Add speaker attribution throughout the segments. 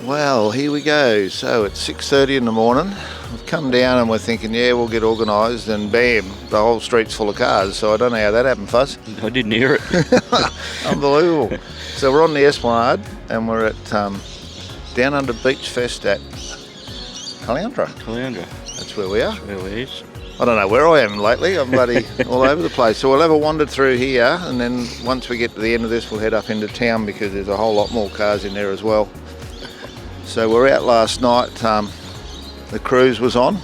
Speaker 1: Well, here we go. So it's 6:30 in the morning. We've come down and we're thinking, yeah, we'll get organised, and bam, the whole street's full of cars. So I don't know how that happened, Fuzz.
Speaker 2: I didn't hear it.
Speaker 1: Unbelievable. So we're on the Esplanade and we're at Downunder Beachfest at Caloundra.
Speaker 2: Caloundra.
Speaker 1: That's where we are.
Speaker 2: Where we is.
Speaker 1: I don't know where I am lately. I'm bloody all over the place. So we'll have a wander through here, and then once we get to the end of this, we'll head up into town because there's a whole lot more cars in there as well. So we're out last night. The cruise was on,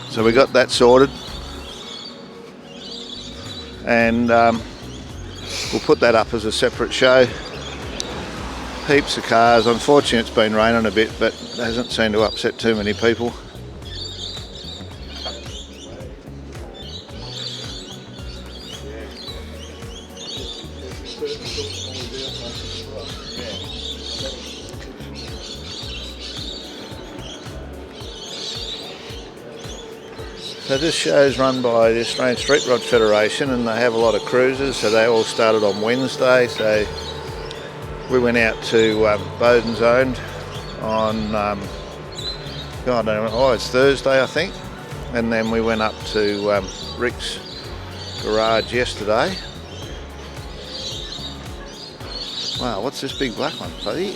Speaker 1: so we got that sorted, and we'll put that up as a separate show. Heaps of cars. Unfortunately, it's been raining a bit, but it hasn't seemed to upset too many people. So this show is run by the Australian Street Rod Federation, and they have a lot of cruises, so they all started on Wednesday. So we went out to Bowden's Owned on, it's Thursday I think, and then we went up to Rick's garage yesterday. Wow, what's this big black one, buddy?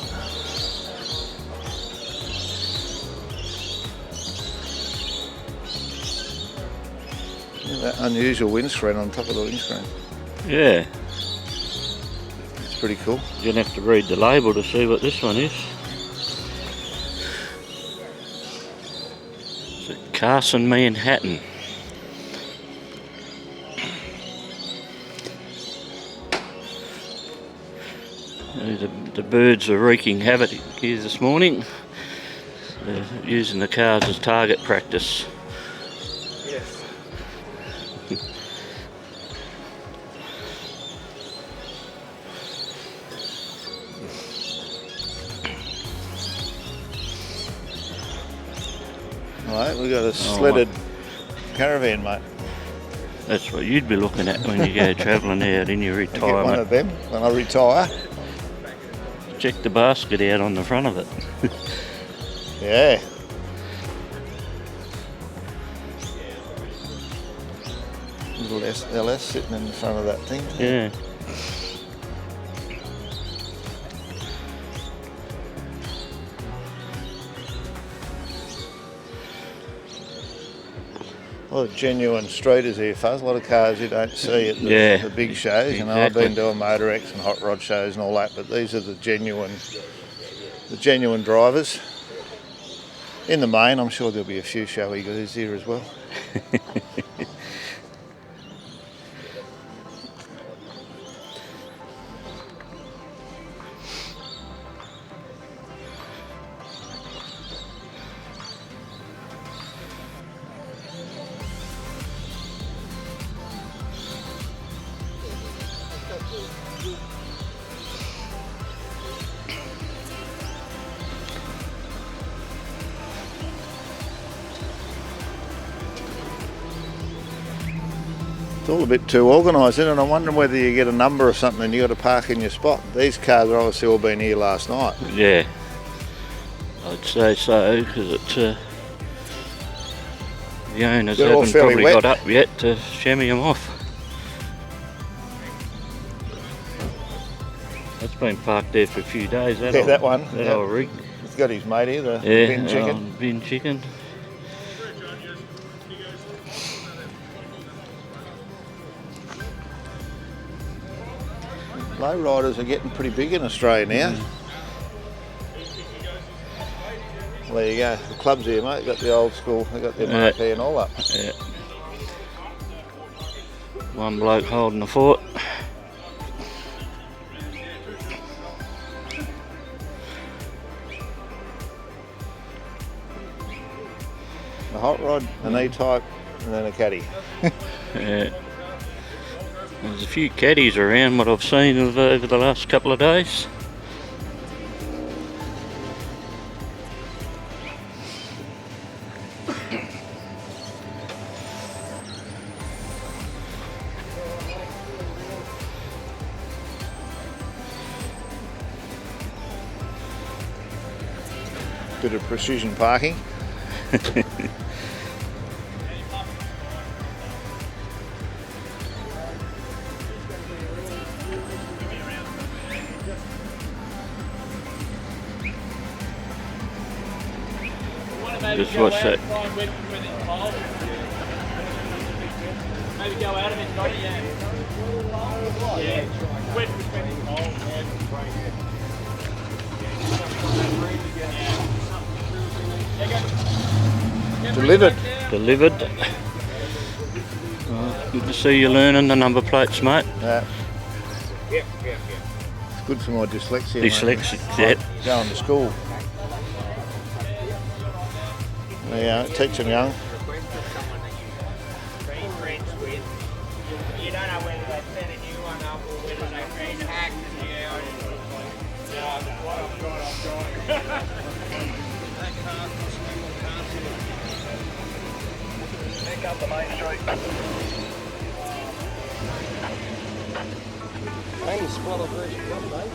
Speaker 1: That unusual windscreen on top of the windscreen.
Speaker 2: Yeah.
Speaker 1: It's pretty cool.
Speaker 2: You're going to have to read the label to see what this one is. It's at Carson, Manhattan. The birds are wreaking havoc here this morning. They're using the cars as target practice.
Speaker 1: Alright, we've got a sledded caravan, mate.
Speaker 2: That's what you'd be looking at when you go travelling out in your retirement.
Speaker 1: I'll get one of them when I retire.
Speaker 2: Check the basket out on the front of it.
Speaker 1: Yeah. Little LS sitting in the front of that thing.
Speaker 2: Yeah.
Speaker 1: A lot of genuine streeters here, Fuzz. A lot of cars you don't see at the big shows. You know, I've been doing Motor X and Hot Rod shows and all that, but these are the genuine drivers. In the main, I'm sure there'll be a few showy guys here as well. It's all a bit too organised, isn't it? I'm wondering whether you get a number or something and you got to park in your spot. These cars are obviously all been here last night.
Speaker 2: Yeah, I'd say so, because it's the owners haven't probably got up yet to chamois them off. That's been parked there for a few days.
Speaker 1: That one.
Speaker 2: That old rig.
Speaker 1: He's got his mate here, the bin chicken.
Speaker 2: Bin chicken.
Speaker 1: Low riders are getting pretty big in Australia now. Well, there you go. The club's here, mate. Got the old school. They got their marquee and all up.
Speaker 2: Yeah. One bloke holding the fort.
Speaker 1: A hot rod, an E-type, and then a caddy.
Speaker 2: Yeah. There's a few caddies around what I've seen over the last couple of days.
Speaker 1: Bit of precision parking.
Speaker 2: Just watch that.
Speaker 3: Maybe go out of it, got it, yeah. Yeah, wet between the cold.
Speaker 1: Delivered.
Speaker 2: Delivered. Good to see you learning the number plates, mate.
Speaker 1: Yeah. It's good for my dyslexia.
Speaker 2: Dyslexic,
Speaker 1: mate.
Speaker 2: yeah.
Speaker 1: Going to school. Yeah, teach them young.
Speaker 3: You don't know whether they set a new one up or whether they rehacked it. Back up the main street. Only spoiler version one, mate.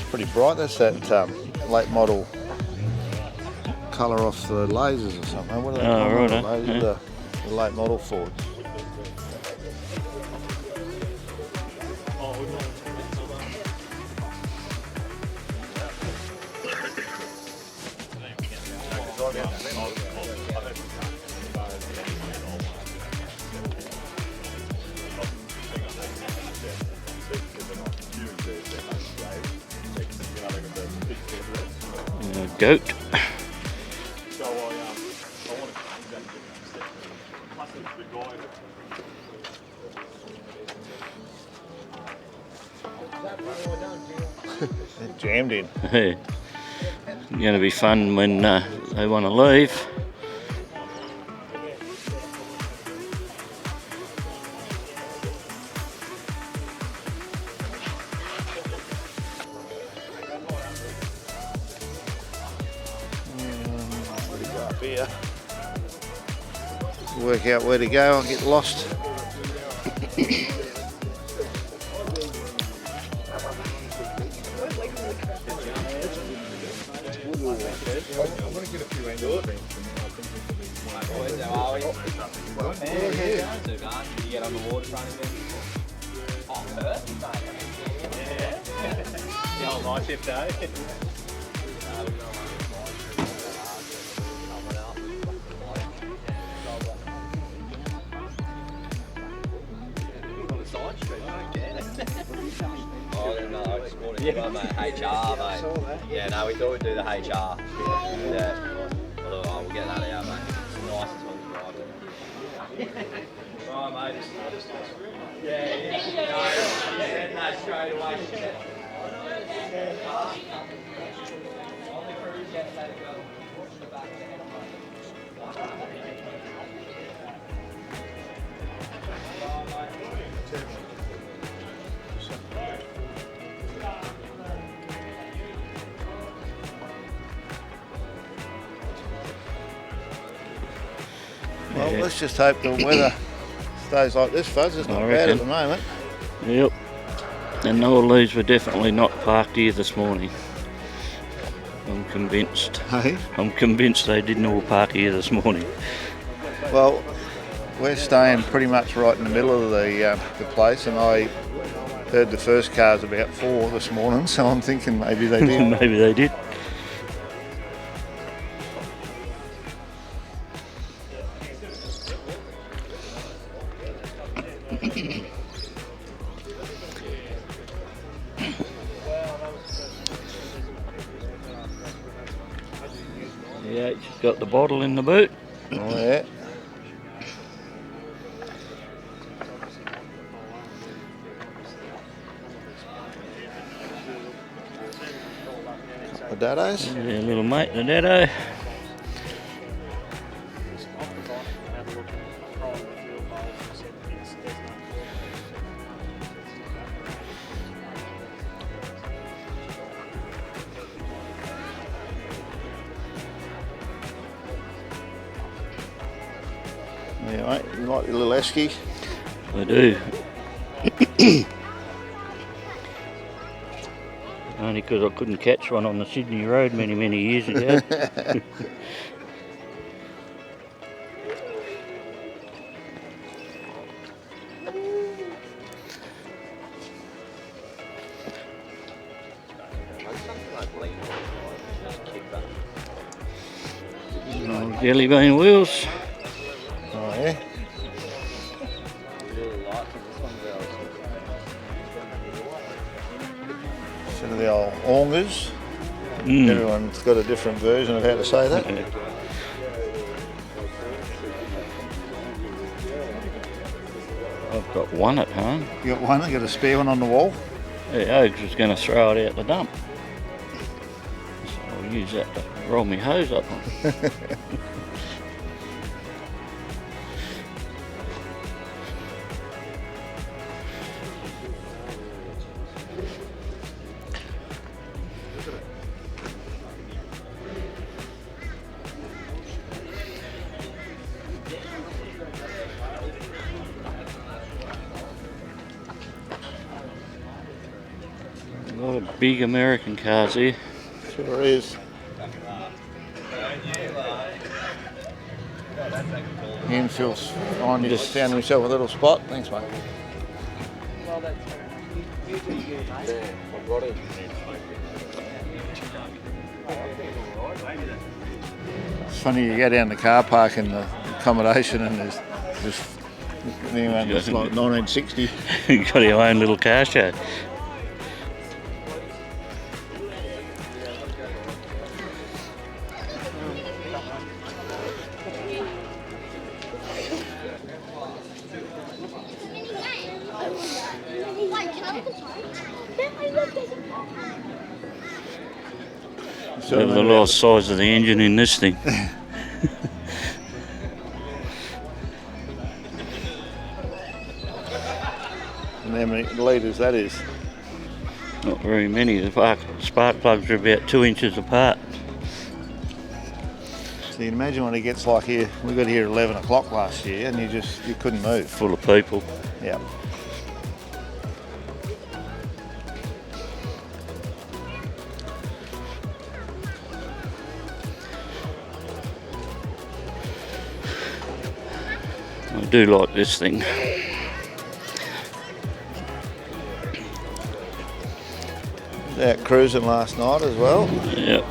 Speaker 1: Pretty bright. That's that late model colour off the lasers or something. What are they
Speaker 2: Oh,
Speaker 1: called?
Speaker 2: right,
Speaker 1: Those
Speaker 2: yeah.
Speaker 1: are the late model Fords.
Speaker 2: Goat.
Speaker 1: They're jammed in.
Speaker 2: Hey, going to be fun when they want to leave.
Speaker 1: Where to go up here? Work out where to go. I'll get lost.
Speaker 4: Yeah, mate, HR, mate. Yeah, no, we thought we'd do the HR. Yeah. We'll get that out, mate. It's the nicest one to drive. Right, mate. Yeah. No, straight away. On the cruise, yes, let it go. Watch the back there.
Speaker 1: Well, let's just hope the weather stays like this, Fuzz. It's not
Speaker 2: I
Speaker 1: bad at
Speaker 2: reckon.
Speaker 1: the moment.
Speaker 2: Yep. And all these were definitely not parked here this morning. I'm convinced.
Speaker 1: Hey?
Speaker 2: I'm convinced they didn't all park here this morning.
Speaker 1: Well, we're staying pretty much right in the middle of the place, and I heard the first cars about 4 this morning, so I'm thinking maybe they did.
Speaker 2: Maybe they did. Yeah, she's got the bottle in the boot.
Speaker 1: Oh, yeah. The daddos.
Speaker 2: Yeah, little mate, the Dado.
Speaker 1: Yeah, mate, you like your little esky?
Speaker 2: I do. Only because I couldn't catch one on the Sydney Road many years ago. Old jelly bean wheels.
Speaker 1: Oh yeah. Instead of the old aungers. Everyone's got a different version of how to say that.
Speaker 2: I've got one at home.
Speaker 1: You got one? You got a spare one on the wall?
Speaker 2: The Oaks was going to throw it out the dump. So I'll use that to roll my hose up on. A lot of big American cars here.
Speaker 1: Sure is. Ian feels fine. You just found himself a little spot. Thanks, mate. It's funny, you go down the car park in the accommodation and there's just anyone that's like 1960.
Speaker 2: You've got your own little car show. Look at the little size of the engine in this thing.
Speaker 1: And how many litres that is?
Speaker 2: Not very many. The spark plugs are about 2 inches apart.
Speaker 1: So you can imagine when it gets like here, we got here at 11 o'clock last year and you couldn't move.
Speaker 2: Full of people.
Speaker 1: Yeah.
Speaker 2: I do like this thing.
Speaker 1: Out cruising last night as well.
Speaker 2: Yep.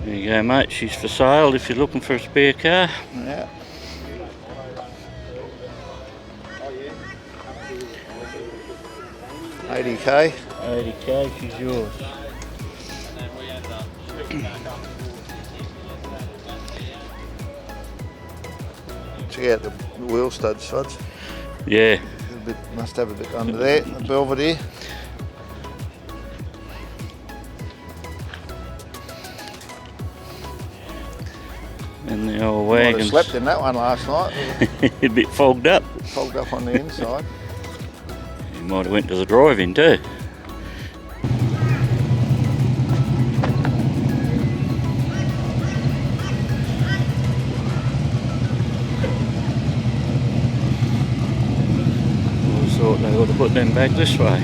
Speaker 2: There you go, mate. She's for sale if you're looking for a spare car.
Speaker 1: Yeah. $80K.
Speaker 2: 80K, she's yours.
Speaker 1: Check out the wheel studs, Fuzz.
Speaker 2: Yeah.
Speaker 1: Must have a bit under there, the Belvedere.
Speaker 2: And the old
Speaker 1: Might have
Speaker 2: wagons.
Speaker 1: slept in that one last night.
Speaker 2: A bit fogged up.
Speaker 1: Fogged up on the inside.
Speaker 2: You might have went to the drive-in too. I thought they would have put them back this way.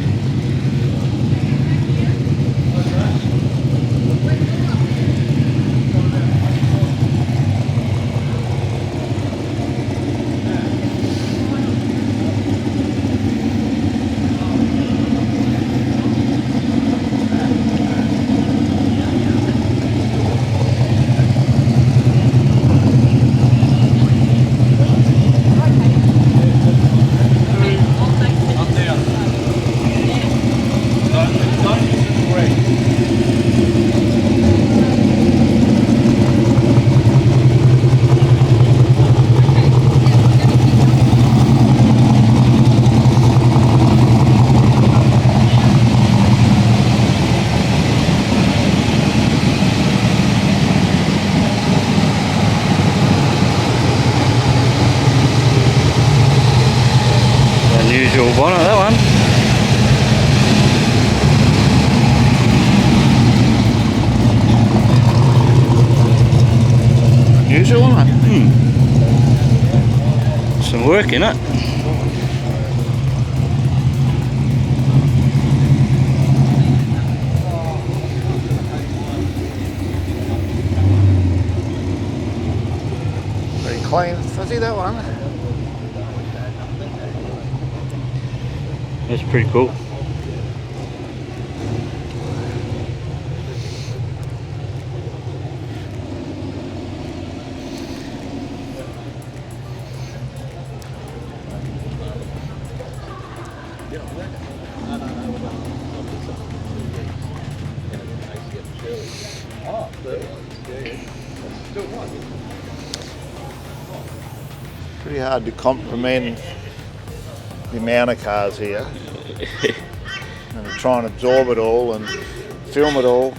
Speaker 1: unusual, isn't it?
Speaker 2: Some work in it.
Speaker 1: Very clean, fuzzy that one.
Speaker 2: That's pretty cool.
Speaker 1: Pretty hard to comprehend the amount of cars here. And try and absorb it all and film it all.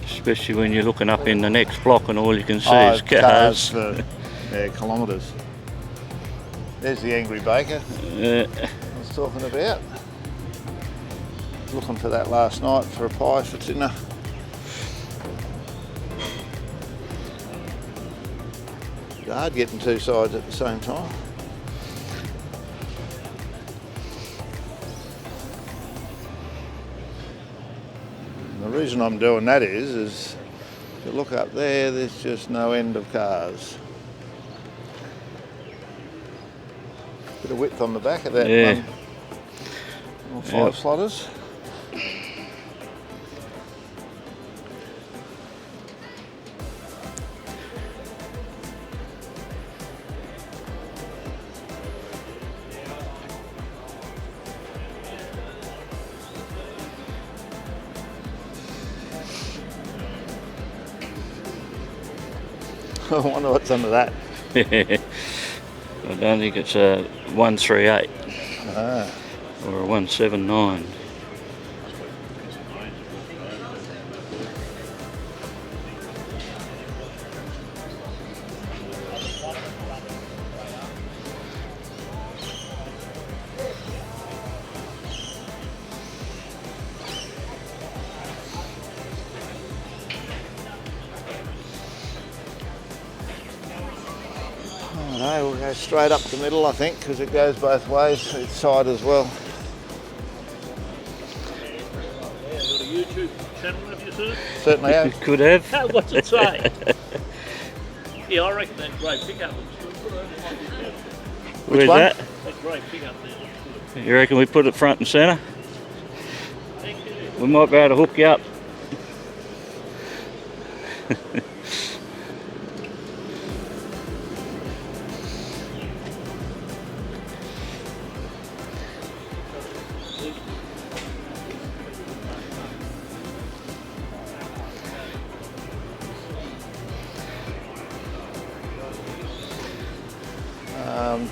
Speaker 2: Especially when you're looking up in the next block and all you can see is cars.
Speaker 1: For kilometres. There's the angry baker I was talking about. Looking for that last night for a pie for dinner. It's hard getting two sides at the same time. And the reason I'm doing that is if you look up there, there's just no end of cars. Bit of width on the back of that one. All five slotters. I wonder what's under that.
Speaker 2: I don't think it's a 138
Speaker 1: Ah.
Speaker 2: or a 179.
Speaker 1: No, we'll go straight up the middle, I think, because it goes both ways, each side as well.
Speaker 3: Yeah, got a YouTube channel of yourself?
Speaker 1: Certainly have.
Speaker 2: Could have.
Speaker 3: What's it say? Yeah, I reckon that great pickup looks good.
Speaker 2: Where's
Speaker 1: one?
Speaker 2: that?
Speaker 3: That great pickup there looks good.
Speaker 2: You reckon we put it front and centre?
Speaker 3: Thank you.
Speaker 2: We might be able to hook you up.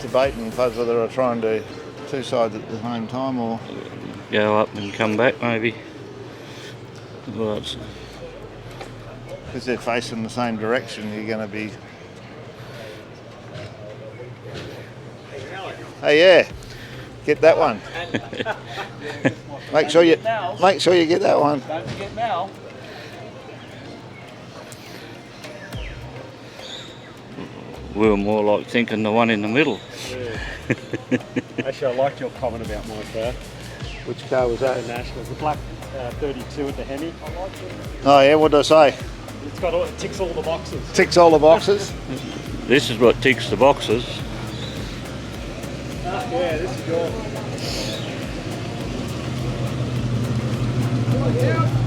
Speaker 1: Debating Fuzz whether I try and do two sides at the same time or...
Speaker 2: Go up and come back maybe. Well, it's,
Speaker 1: Because they're facing the same direction, you're going to be... Hey, yeah, get that one. make sure you get that one.
Speaker 3: Don't forget Mal.
Speaker 2: we were more like thinking the one in the middle.
Speaker 5: Yeah. Actually, I liked your comment about my car.
Speaker 1: Which car was that?
Speaker 5: The National, the black 32 at the Hemi.
Speaker 1: Oh yeah, what did I say?
Speaker 5: It's got all, it ticks all the boxes.
Speaker 1: Ticks all the boxes.
Speaker 2: This is what ticks the boxes.
Speaker 5: Yeah, this is yours.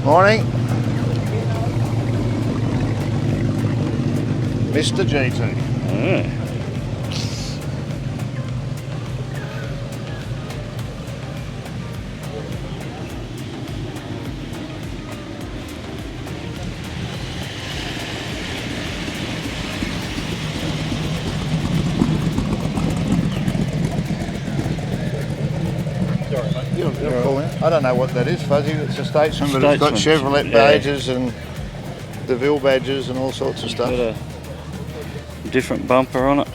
Speaker 1: Morning. Mr. G2.
Speaker 2: Ah.
Speaker 1: You're cool, yeah? I don't know what that is, Fuzzy. It's a Statesman, but it's got
Speaker 2: Statesman,
Speaker 1: Chevrolet
Speaker 2: yeah.
Speaker 1: badges and DeVille badges and all sorts of stuff.
Speaker 2: Got a different bumper on it.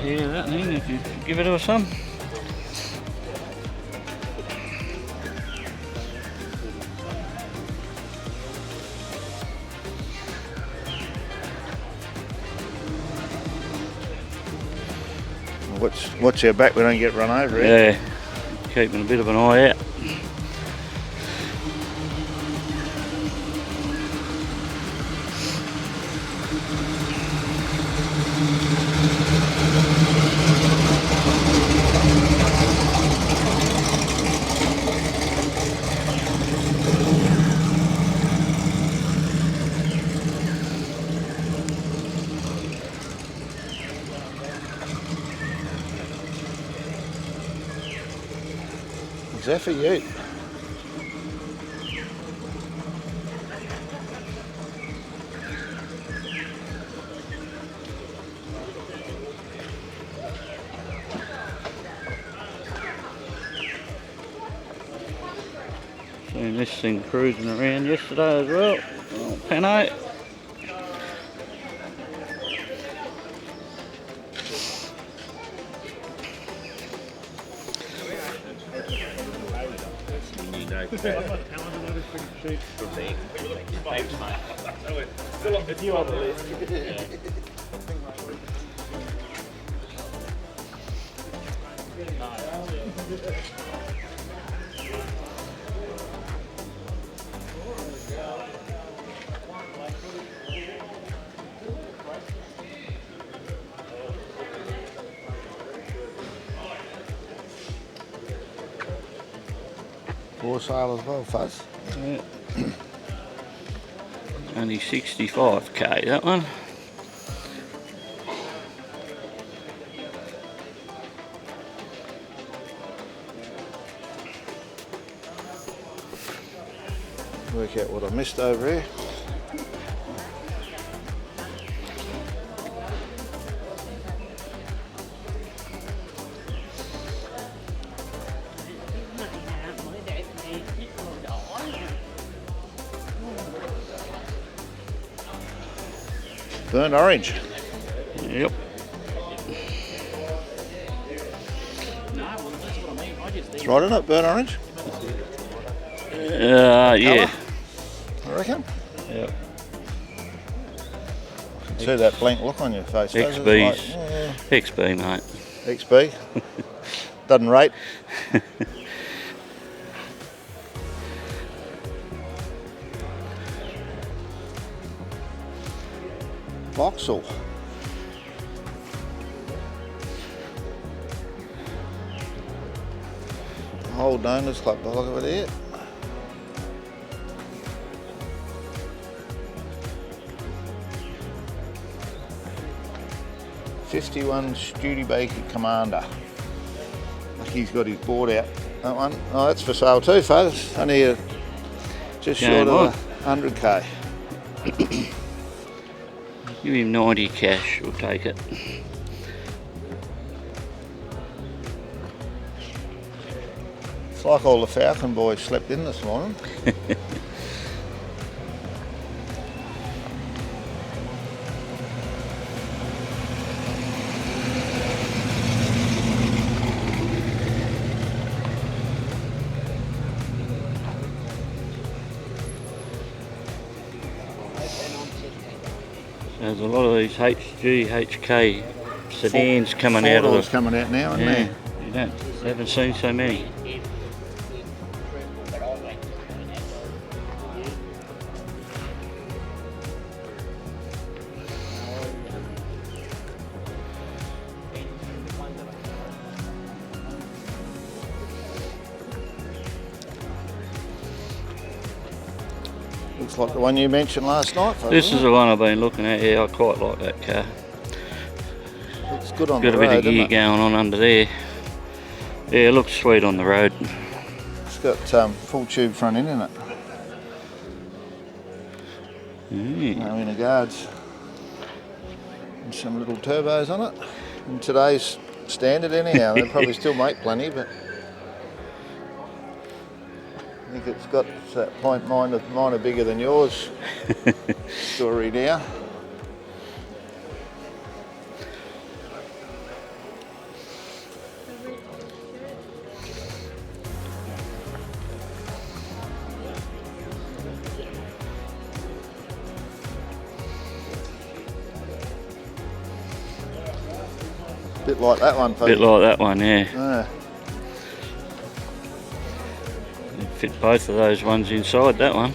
Speaker 2: Yeah, that thing, if you give it to us some.
Speaker 1: Watch our back, we don't get run over here.
Speaker 2: Yeah, keeping a bit of an eye out.
Speaker 1: Is that for you?
Speaker 2: Seen this thing cruising around yesterday as well. Oh, Pano.
Speaker 3: Thanks, mate. Still on the on the list.
Speaker 1: For sale as well, Fuzz.
Speaker 2: Yeah. Only 65k that one.
Speaker 1: Work out what I missed over here. Burnt orange.
Speaker 2: Yep.
Speaker 1: It's right, isn't it? Burnt orange?
Speaker 2: Yeah.
Speaker 1: I reckon.
Speaker 2: Yep.
Speaker 1: See that blank look on your face. Fuzz, it's
Speaker 2: XB's.
Speaker 1: like,
Speaker 2: XB, mate.
Speaker 1: XB. Doesn't rate. Vauxhall. Whole Donors Club, by the look of it here. '51 Studebaker Commander. Like he's got his board out. That one. Oh, that's for sale too, Fuzz. Only just short of 100k.
Speaker 2: Give him 90 cash, we'll take it.
Speaker 1: It's like all the Falcon boys slept in this morning.
Speaker 2: There's a lot of these HK sedans coming out of
Speaker 1: Four-doors
Speaker 2: the...
Speaker 1: coming out now, isn't
Speaker 2: Yeah,
Speaker 1: there?
Speaker 2: you haven't seen so many.
Speaker 1: Looks like the one you mentioned last night. Fuzz,
Speaker 2: This
Speaker 1: doesn't
Speaker 2: is the one I've been looking at. Yeah, I quite like that car.
Speaker 1: it? Looks good on
Speaker 2: Got
Speaker 1: the
Speaker 2: a bit
Speaker 1: road,
Speaker 2: of gear
Speaker 1: doesn't it?
Speaker 2: going on under there. Yeah, it looks sweet on the road.
Speaker 1: It's got full tube front end in it. No inner guards. And some little turbos on it. And today's standard anyhow. They probably still make plenty, but I think it's got that point mine are bigger than yours story now. Bit like that one,
Speaker 2: Bit like that one, yeah.
Speaker 1: Yeah.
Speaker 2: Fit both of those ones inside that one.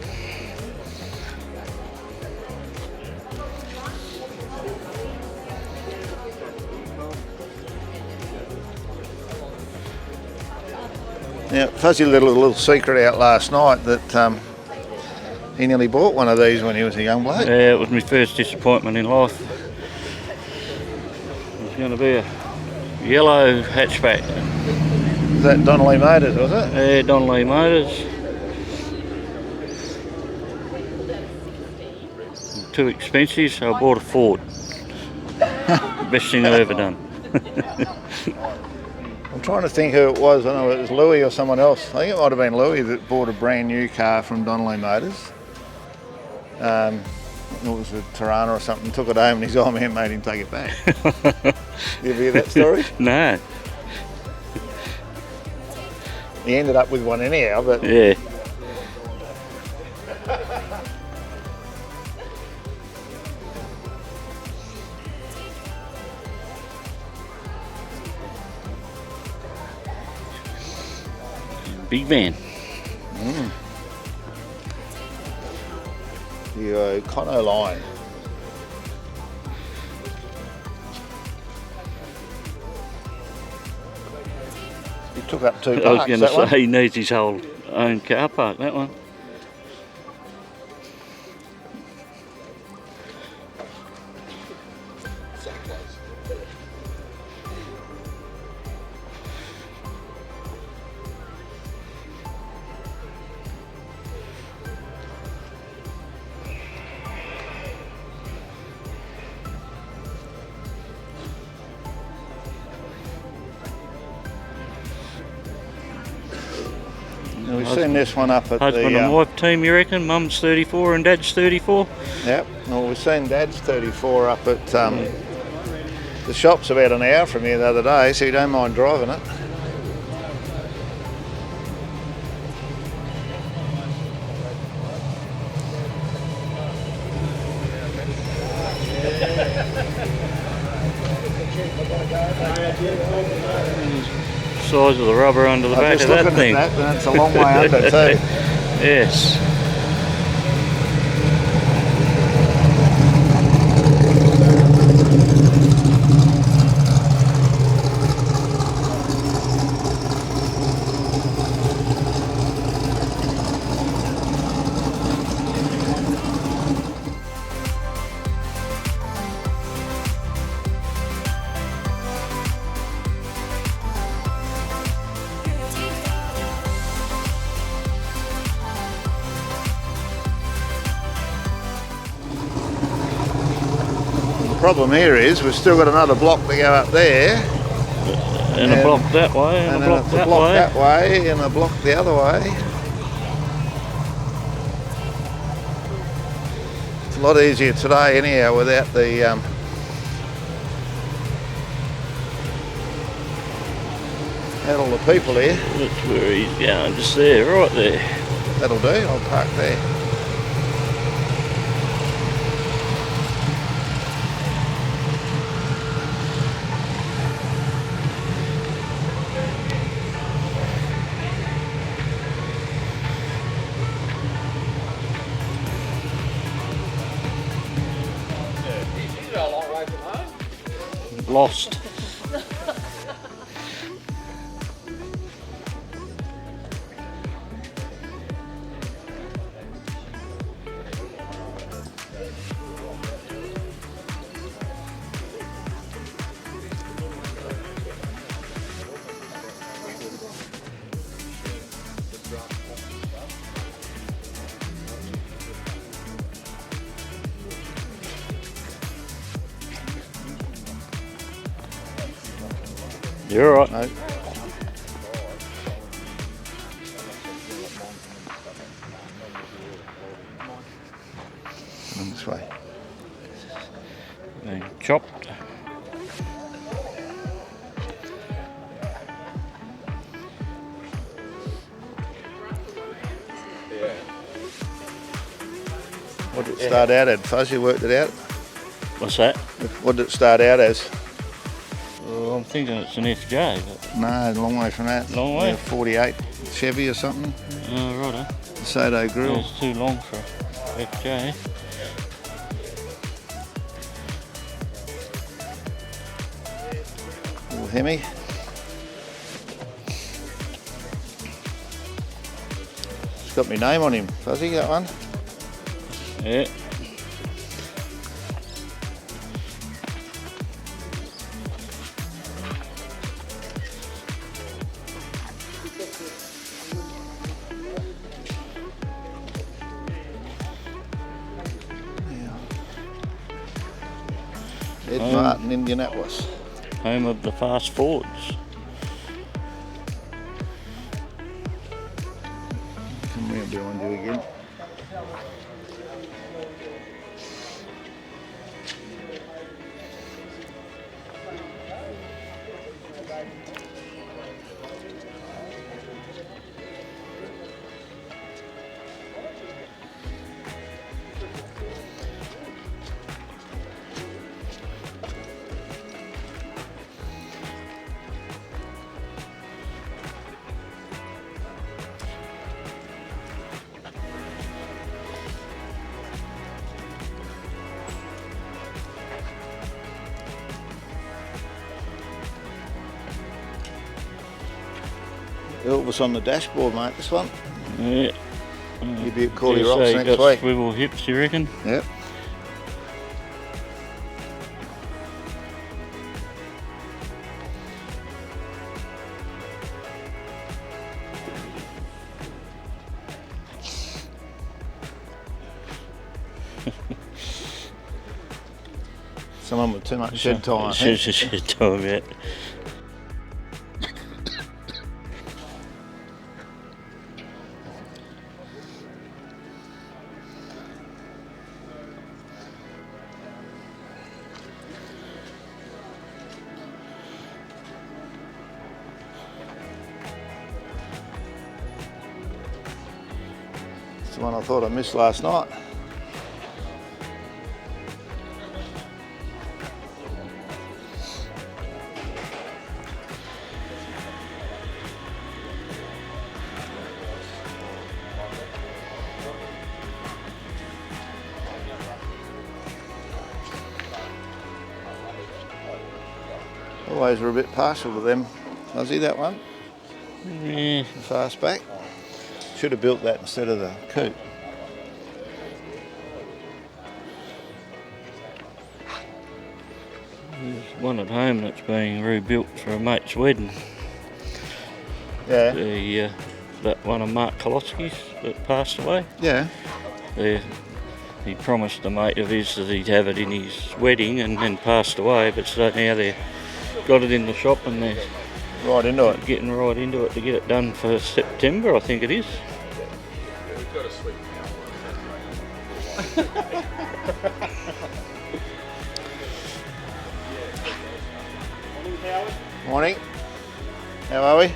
Speaker 1: Now, Fuzzy let a little secret out last night that he nearly bought one of these when he was a young bloke.
Speaker 2: Yeah, it was my first disappointment in life. It was going to be a yellow hatchback.
Speaker 1: Was that Donnelly Motors, was it?
Speaker 2: Yeah, Donnelly Motors. Too expensive, so I bought a Ford. Best thing I've ever done.
Speaker 1: I'm trying to think who it was. I don't know if it was Louis or someone else. I think it might have been Louis that bought a brand new car from Donnelly Motors. It was a Tirana or something. Took it home and his old man made him take it back. You ever hear that story?
Speaker 2: No.
Speaker 1: He ended up with one anyhow, but
Speaker 2: Yeah. Big van.
Speaker 1: the Cono line. He took up 2 parks.
Speaker 2: I was going to
Speaker 1: that one.
Speaker 2: say he needs his whole own car park, that one.
Speaker 1: We've seen this one up at
Speaker 2: Husband
Speaker 1: the...
Speaker 2: and wife team, you reckon? Mum's 34 and Dad's 34?
Speaker 1: Yep. Well, we've seen Dad's 34 up at the shop's about an hour from here the other day, so you don't mind driving it.
Speaker 2: Size of the rubber under the back
Speaker 1: Just
Speaker 2: of that
Speaker 1: looking
Speaker 2: thing.
Speaker 1: at that, and it's a long way under too.
Speaker 2: Yes.
Speaker 1: The problem here is we've still got another block to go up there,
Speaker 2: And a block that way, and a
Speaker 1: then
Speaker 2: block
Speaker 1: it's a
Speaker 2: that
Speaker 1: block
Speaker 2: way.
Speaker 1: that way, and a block the other way. It's a lot easier today anyhow without the had all the people here.
Speaker 2: That's where he's going, just there, right there.
Speaker 1: That'll do, I'll park there.
Speaker 2: Lost. You're all right.
Speaker 1: No. And this way.
Speaker 2: Being chopped.
Speaker 1: What did it start out at? Fuzz, you worked it out?
Speaker 2: What's that?
Speaker 1: What did it start out as?
Speaker 2: Oh, I'm thinking it's an FJ, but
Speaker 1: No, a long way from that.
Speaker 2: Long way?
Speaker 1: Yeah, 48 Chevy or something.
Speaker 2: righto.
Speaker 1: Soto grill.
Speaker 2: It's too long for FJ.
Speaker 1: Little Hemi. It's got my name on him, Fuzzy, that one.
Speaker 2: Yeah.
Speaker 1: Ed Martin, Indianapolis.
Speaker 2: Home of the fast Fords.
Speaker 1: Come round behind you again. Elvis on the dashboard, mate, this one.
Speaker 2: Yeah.
Speaker 1: You'll be at Corley
Speaker 2: So
Speaker 1: Rocks
Speaker 2: you
Speaker 1: next
Speaker 2: got
Speaker 1: week.
Speaker 2: swivel hips, you reckon?
Speaker 1: Yep. Someone with too much shed time, I think.
Speaker 2: Shed time, yeah.
Speaker 1: It's the one I thought I missed last night. Always were a bit partial to them. Fuzzy, that one,
Speaker 2: Yeah.
Speaker 1: the fastback. Should have built that instead of the coupe.
Speaker 2: There's one at home that's being rebuilt for a mate's wedding.
Speaker 1: Yeah.
Speaker 2: That one of Mark Koloski's that passed away.
Speaker 1: Yeah.
Speaker 2: He promised a mate of his that he'd have it in his wedding and then passed away, but so now they've got it in the shop and they're
Speaker 1: Right into it.
Speaker 2: getting right into it to get it done for September, I think it is.
Speaker 1: Morning. How are we?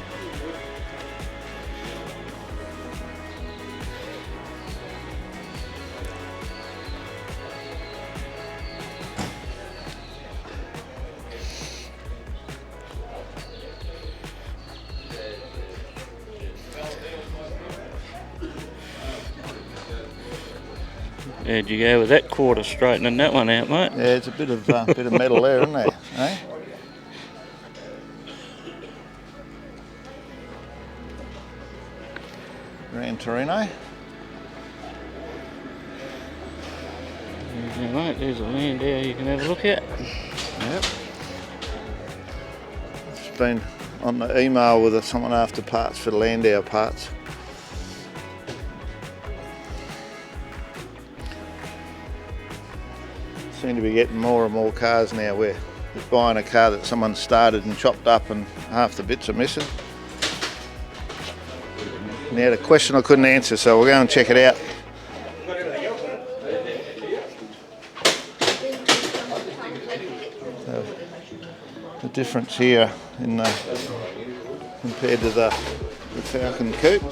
Speaker 2: How'd you go with that quarter, straightening that one out, mate?
Speaker 1: Yeah, it's a bit of metal there, isn't there? Eh? Gran Torino.
Speaker 2: Yeah, mate, there's a Landau you can have a look at.
Speaker 1: Yep. It's been on the email with someone after parts for the Landau parts. Seem to be getting more and more cars now where you're buying a car that someone started and chopped up and half the bits are missing. Now the question I couldn't answer, so we'll go and check it out. So, the difference here in compared to the Falcon Coupe.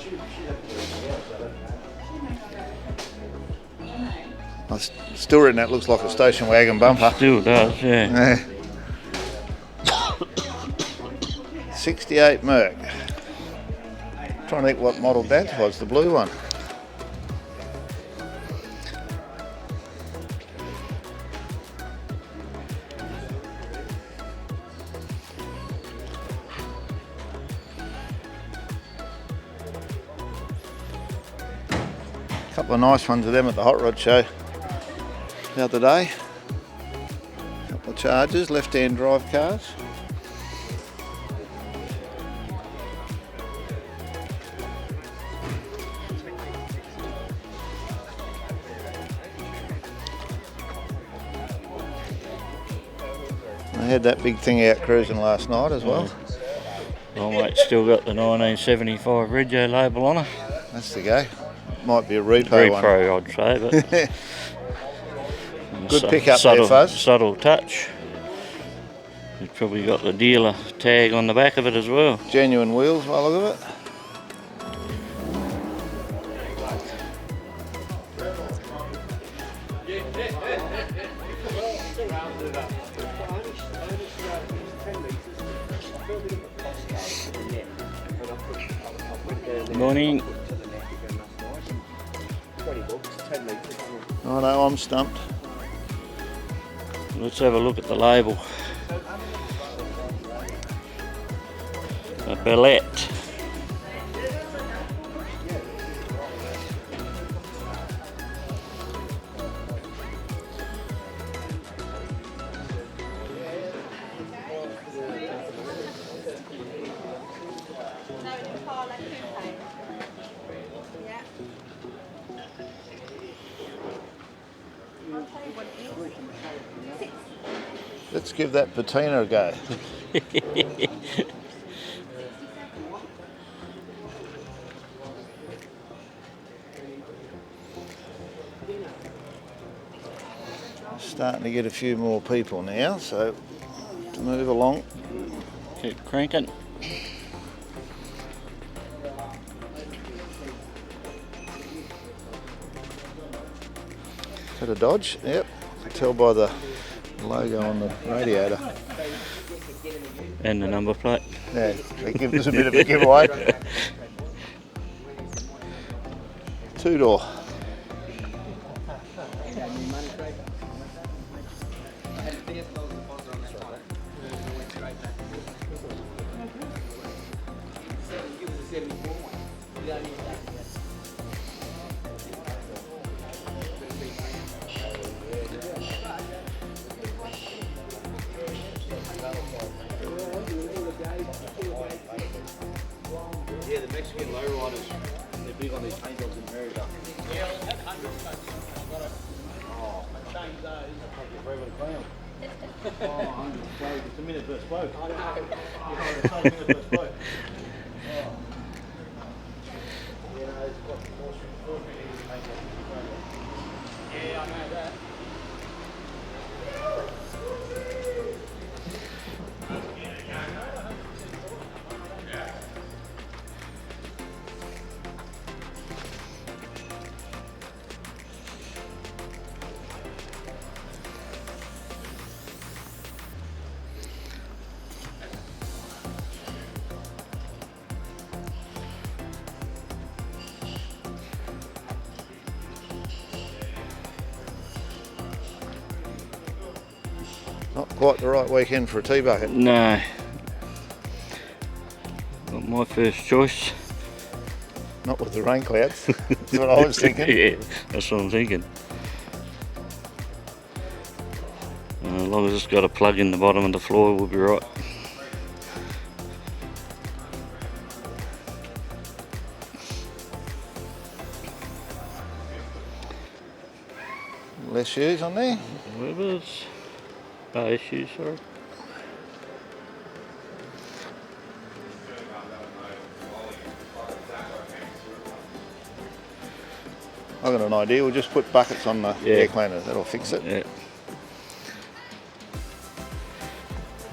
Speaker 1: I still reckon that looks like a station wagon bumper.
Speaker 2: Still does, yeah.
Speaker 1: Yeah. '68 Merc. Trying to think what model that was, the blue one. Couple of nice ones of them at the Hot Rod Show the other day. Couple of Chargers, left-hand drive cars. I had that big thing out cruising last night as well.
Speaker 2: My mate's still got the 1975 Regio label on her.
Speaker 1: That's the go. Might be a repo one.
Speaker 2: Repro, I'd say, but
Speaker 1: Good pickup
Speaker 2: subtle,
Speaker 1: there, Fuzz.
Speaker 2: Subtle touch. It's probably got the dealer tag on the back of it as well.
Speaker 1: Genuine wheels by the look of it.
Speaker 2: Morning.
Speaker 1: I know, I'm stumped.
Speaker 2: Let's have a look at the label. A Bellette.
Speaker 1: Let's give that patina a go. Starting to get a few more people now, so to move along.
Speaker 2: Keep cranking.
Speaker 1: Is that a Dodge? Yep, I can tell by the logo on the radiator.
Speaker 2: And the number plate.
Speaker 1: Yeah, they give us a bit of a giveaway. Two-door.
Speaker 4: Yeah, the Mexican lowriders, they're big on these paint jobs in America.
Speaker 3: Yeah, I've had hundreds of customers. I've got to change those.
Speaker 4: Oh, 100 bloke. It's a minute per spoke.
Speaker 3: I know.
Speaker 4: It's a minute per spoke.
Speaker 3: Yeah, I know that.
Speaker 1: Not quite the right weekend for a tea bucket.
Speaker 2: No. Not my first choice.
Speaker 1: Not with the rain clouds. That's what I was thinking.
Speaker 2: Yeah, that's what I'm thinking. As long as it's got a plug in the bottom of the floor, we'll be right.
Speaker 1: Less shoes on there.
Speaker 2: Webers. Issues, sorry.
Speaker 1: I've got an idea. We'll just put buckets on the
Speaker 2: Yeah.
Speaker 1: air cleaner. That'll fix it.
Speaker 2: Yeah.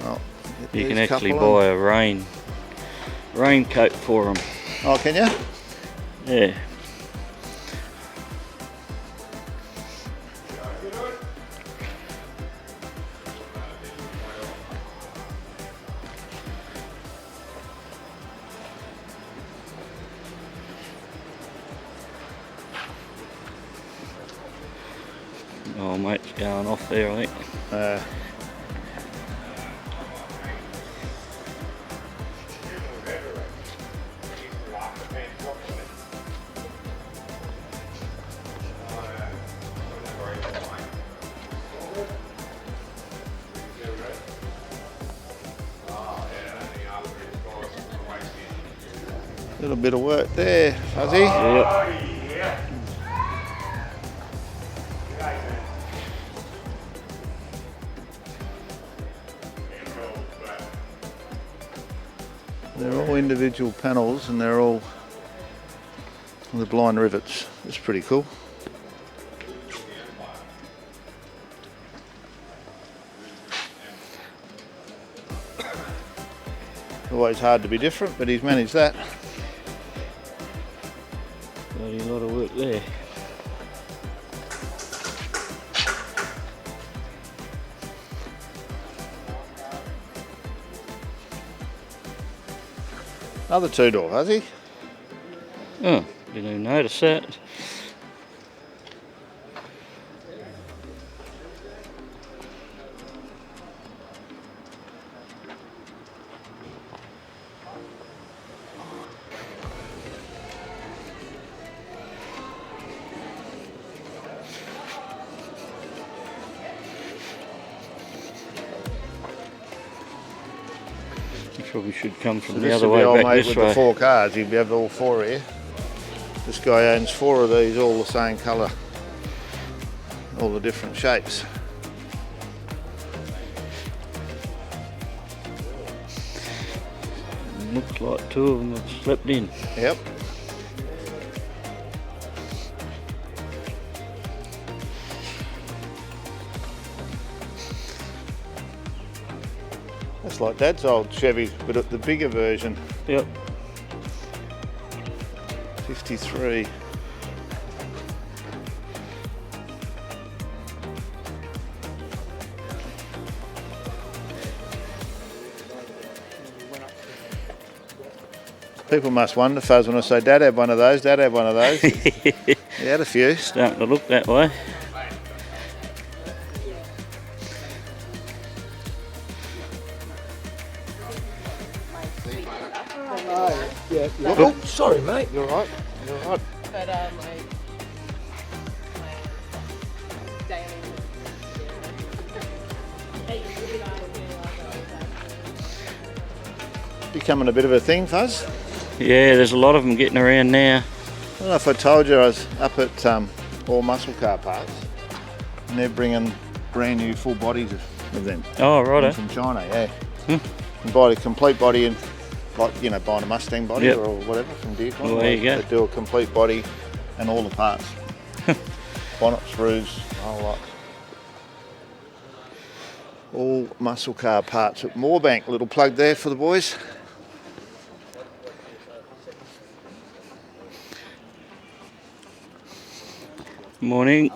Speaker 1: Well,
Speaker 2: You can
Speaker 1: there's a
Speaker 2: actually
Speaker 1: couple
Speaker 2: buy a raincoat for them.
Speaker 1: Oh, can you?
Speaker 2: Yeah. Oh, mate's going off there, I think.
Speaker 1: Little bit of work there, Fuzzy.
Speaker 2: Yep.
Speaker 1: They're all individual panels and they're all the blind rivets. It's pretty cool. Always hard to be different, but he's managed that.
Speaker 2: Bloody lot of work there.
Speaker 1: Another two-door, has he?
Speaker 2: Oh, didn't even notice that. Probably should come from
Speaker 1: So
Speaker 2: the
Speaker 1: this
Speaker 2: other
Speaker 1: would be
Speaker 2: way
Speaker 1: old
Speaker 2: back
Speaker 1: mate
Speaker 2: this
Speaker 1: with
Speaker 2: way.
Speaker 1: the 4 cars. He'd be able all 4 here. This guy owns 4 of these, all the same colour, all the different shapes.
Speaker 2: Looks like 2 of them have slept in.
Speaker 1: Yep. That's like Dad's old Chevy, but at the bigger version,
Speaker 2: Yep.
Speaker 1: 53. People must wonder, Fuzz, when I say Dad had one of those, Dad had one of those. He had a few.
Speaker 2: Starting to look that way.
Speaker 1: Oh, sorry, mate. You're right. You're right.
Speaker 6: But
Speaker 1: Becoming a bit of a thing, Fuzz.
Speaker 2: Yeah, there's a lot of them getting around now.
Speaker 1: I don't know if I told you I was up at All Muscle Car Parts, and they're bringing brand new full bodies of them
Speaker 2: Oh, righto.
Speaker 1: from China. Yeah, you can buy the complete body in, like buying a Mustang body
Speaker 2: Yep.
Speaker 1: or whatever from Deercon.
Speaker 2: Well, there you go.
Speaker 1: They do a complete body and all the parts, bonnets, roofs, the whole lot. All Muscle Car Parts at Moorebank. Little plug there for the boys.
Speaker 2: Morning.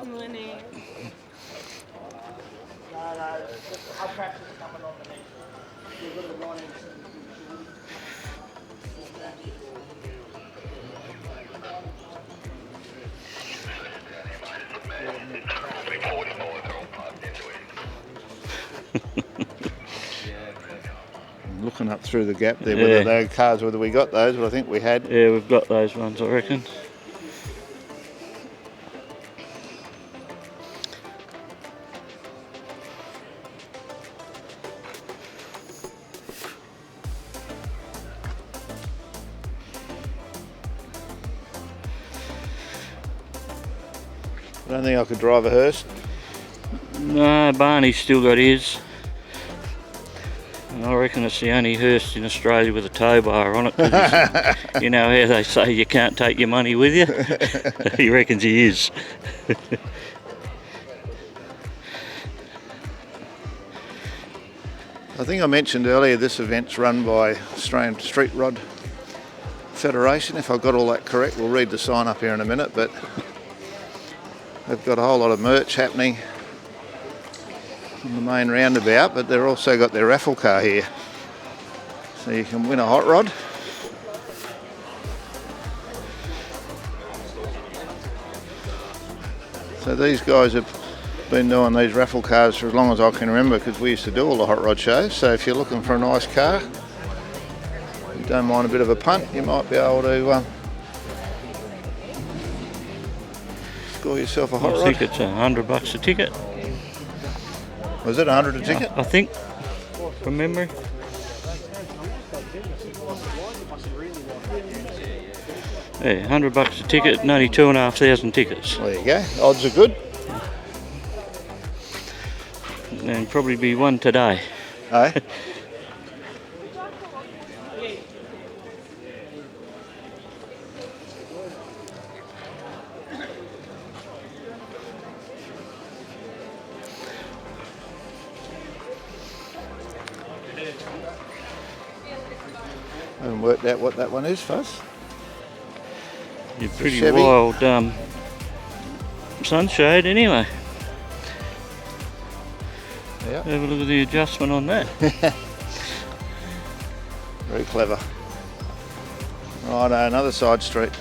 Speaker 1: Looking up through the gap there, whether they were cars, whether we got those, but I think we had.
Speaker 2: Yeah, we've got those ones, I reckon.
Speaker 1: I don't think I could drive a hearse.
Speaker 2: No, Barney's still got his. And I reckon it's the only hearse in Australia with a tow bar on it. 'Cause you know how they say you can't take your money with you? He reckons he is.
Speaker 1: I think I mentioned earlier this event's run by Australian Street Rod Federation. If I got all that correct, we'll read the sign up here in a minute, but they've got a whole lot of merch happening on the main roundabout, but they've also got their raffle car here. So you can win a hot rod. So these guys have been doing these raffle cars for as long as I can remember, because we used to do all the hot rod shows. So if you're looking for a nice car, you don't mind a bit of a punt, you might be able to score yourself a hot rod.
Speaker 2: I think it's $100 a ticket.
Speaker 1: Was it 100 a ticket?
Speaker 2: I think, from memory. Yeah, $100 a ticket, and only 2,500 tickets.
Speaker 1: There you go. Odds are good.
Speaker 2: And probably be one today.
Speaker 1: Hey? I haven't worked out what that one is, Fuzz.
Speaker 2: You're pretty
Speaker 1: Chevy.
Speaker 2: wild sunshade anyway.
Speaker 1: Yeah.
Speaker 2: Have a look at the adjustment on that.
Speaker 1: Very clever. Right, another side street.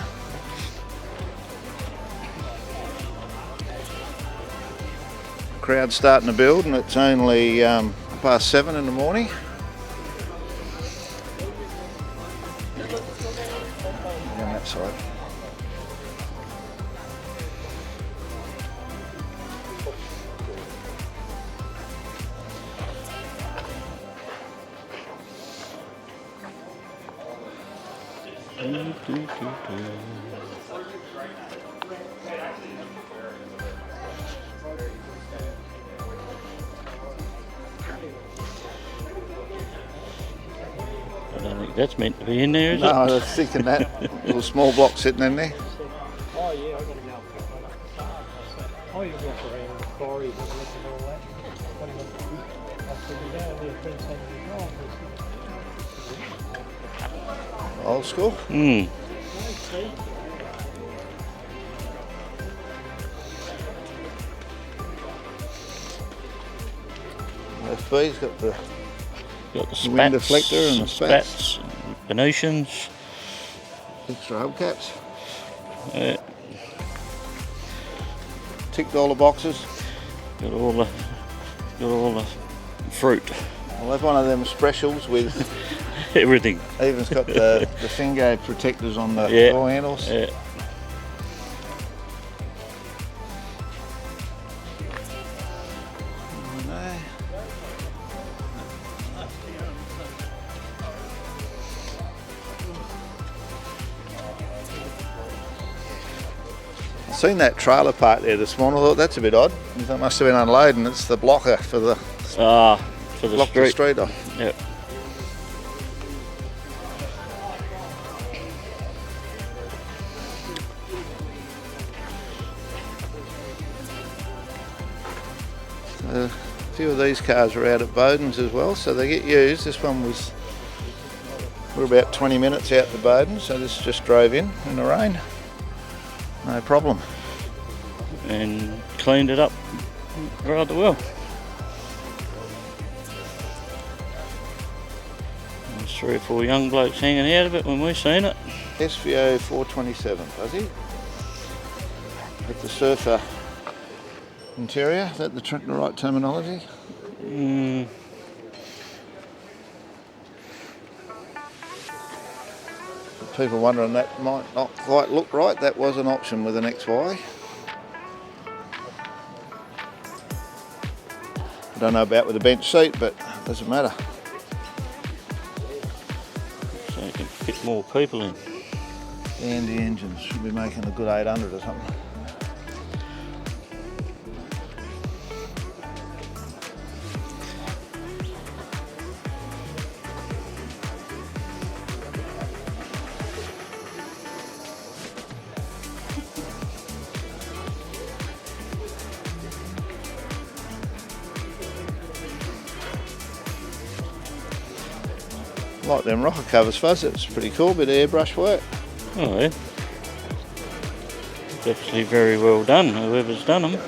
Speaker 1: Crowd's starting to build, and it's only past 7 in the morning. Down that side.
Speaker 2: I don't think that's meant to be in there, is
Speaker 1: No,
Speaker 2: it?
Speaker 1: I was thinking that. Little small block sitting in there.
Speaker 5: Oh yeah, I gotta go. Oh, you walk around the quarries and look at all that. What do you want to do? I said, you go there, print something wrong.
Speaker 1: Old school.
Speaker 2: Hmm.
Speaker 1: FB's got the
Speaker 2: Got the spats,
Speaker 1: wind deflector and the
Speaker 2: spats, Venetians.
Speaker 1: extra hubcaps.
Speaker 2: Uh,
Speaker 1: Ticked all the boxes.
Speaker 2: got all the fruit,
Speaker 1: I'll have one of them specials with,
Speaker 2: everything.
Speaker 1: even's got the finger protectors on the
Speaker 2: Yeah.
Speaker 1: door handles.
Speaker 2: Yeah.
Speaker 1: I seen that trailer park there this morning. I thought that's a bit odd. That must have been unloading. It's the blocker for the
Speaker 2: For the
Speaker 1: block the
Speaker 2: street.
Speaker 1: street off.
Speaker 2: Yep.
Speaker 1: A few of these cars are out at Bowden's as well, so they get used. This one was, we're about 20 minutes out to Bowden, so this just drove in the rain. No problem.
Speaker 2: And cleaned it up rather well. There's 3 or 4 young blokes hanging out of it when we seen it.
Speaker 1: SVO 427, Fuzzy. With the surfer interior, is that the right terminology?
Speaker 2: Mm,
Speaker 1: People wondering that might not quite look right, that was an option with an XY. I don't know about with a bench seat, but it doesn't matter.
Speaker 2: so you can fit more people in.
Speaker 1: And the engines should be making a good 800 or something. Like them rocker covers, Fuzz, it's pretty cool, bit of airbrush work.
Speaker 2: Oh yeah. Definitely very well done, whoever's done them.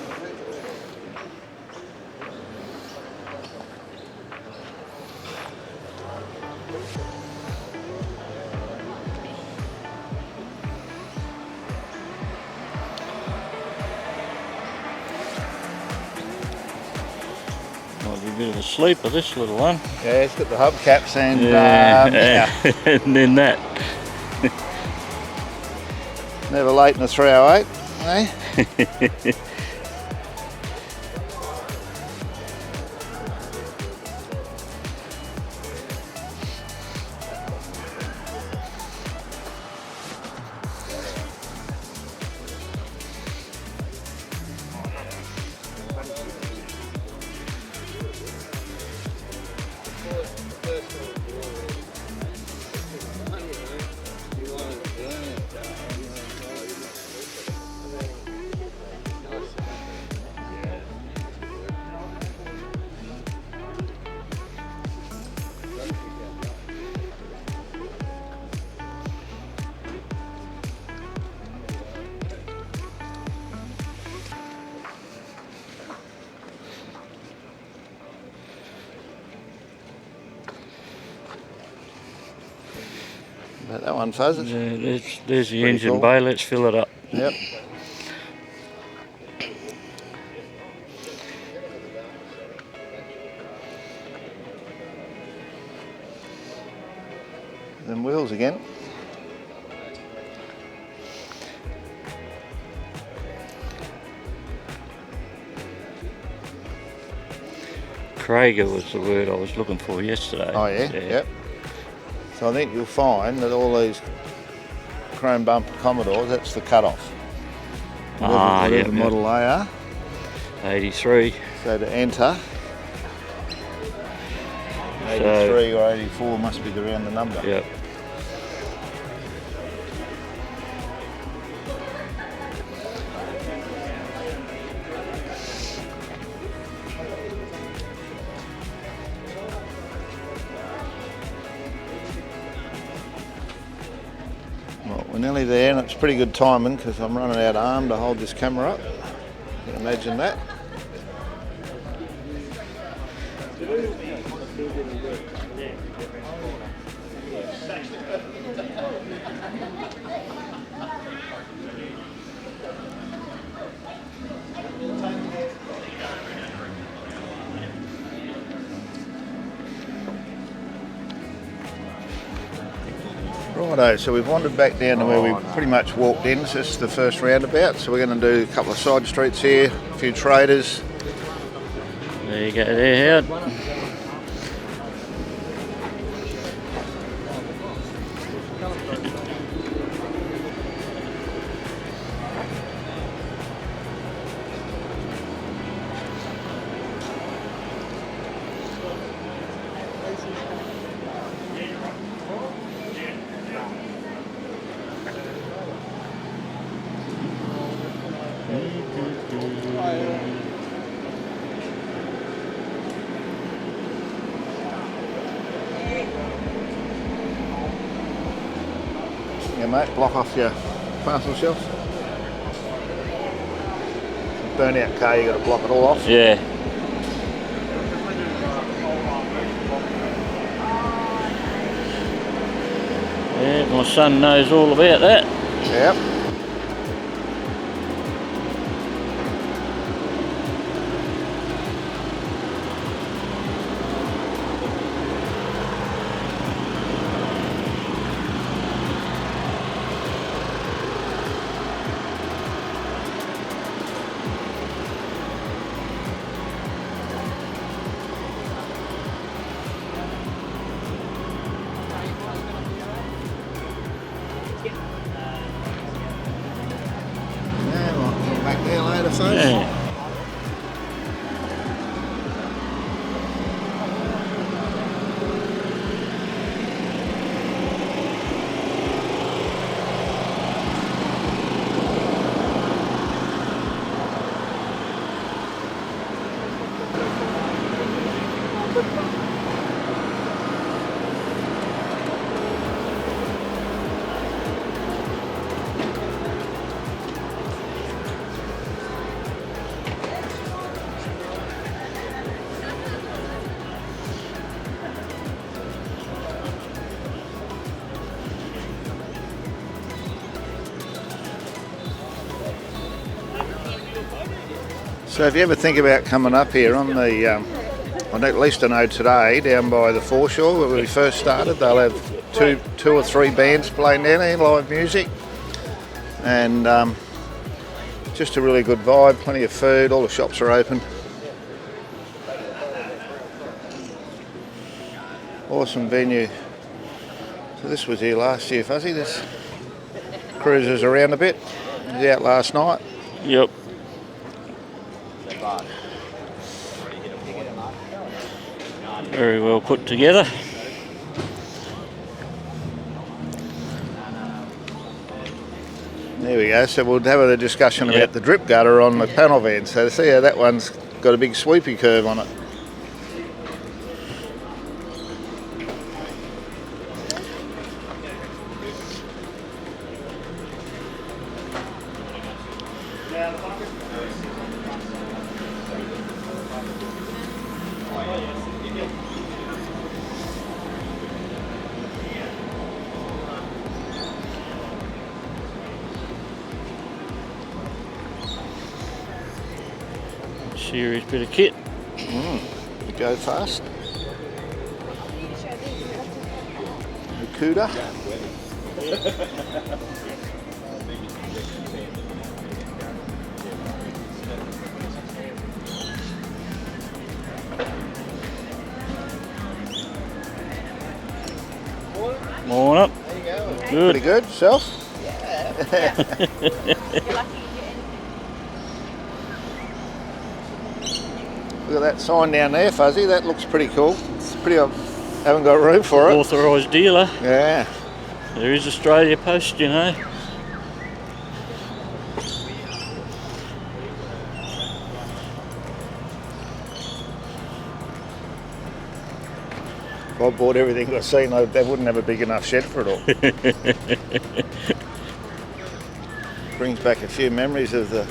Speaker 2: bit of a sleeper, this little one.
Speaker 1: Yeah, it's got the hubcaps and
Speaker 2: and then that.
Speaker 1: never late in a 308, eh? About that one, Fuzz.
Speaker 2: Yeah, there's the engine
Speaker 1: cool.
Speaker 2: bay, let's fill it up.
Speaker 1: Yep. Then wheels again.
Speaker 2: Krieger was the word I was looking for yesterday.
Speaker 1: Oh yeah, yep. So I think you'll find that all these chrome bumper Commodores, that's the cut-off. Whatever
Speaker 2: Yep,
Speaker 1: model they are.
Speaker 2: 83.
Speaker 1: So to enter, 83 or 84 must be the round the number.
Speaker 2: Yep.
Speaker 1: Well, we're nearly there, and it's pretty good timing because I'm running out of arm to hold this camera up. You can imagine that. Righto, so we've wandered back down to where we pretty much walked in. So this is the first roundabout. So we're going to do a couple of side streets here, a few traders.
Speaker 2: There you go there, Howard.
Speaker 1: Yeah, mate, block off your parcel shelf. Burnout car, you got to block it all off.
Speaker 2: Yeah. Yeah, my son knows all about that.
Speaker 1: Yep. Back there later, folks.
Speaker 2: Yeah.
Speaker 1: So if you ever think about coming up here on the at least I know today, down by the foreshore where we first started, they'll have two or three bands playing down there, live music, and just a really good vibe, plenty of food, all the shops are open. Awesome venue. So this was here last year, Fuzzy. This cruises around a bit. He was out last night.
Speaker 2: Yep. Very well put together.
Speaker 1: There we go. So we'll have a discussion about the drip gutter on the panel van. So see how that one's got a big sweepy curve on it.
Speaker 2: Serious bit of kit.
Speaker 1: Go fast. Cuda.
Speaker 2: Morning up. Good.
Speaker 1: Pretty good. Self? Look at that sign down there, Fuzzy. That looks pretty cool. It's pretty. Haven't got room for it.
Speaker 2: Authorised dealer.
Speaker 1: Yeah.
Speaker 2: There is Australia Post, you know.
Speaker 1: If I bought everything I've seen, they wouldn't have a big enough shed for it all. Brings back a few memories of the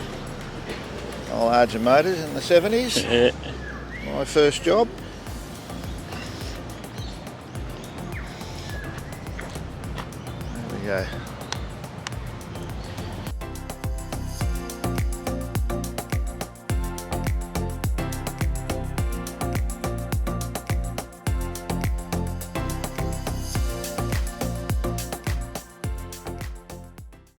Speaker 1: old larger motors in the 70s.
Speaker 2: Yeah.
Speaker 1: My first job. There we go.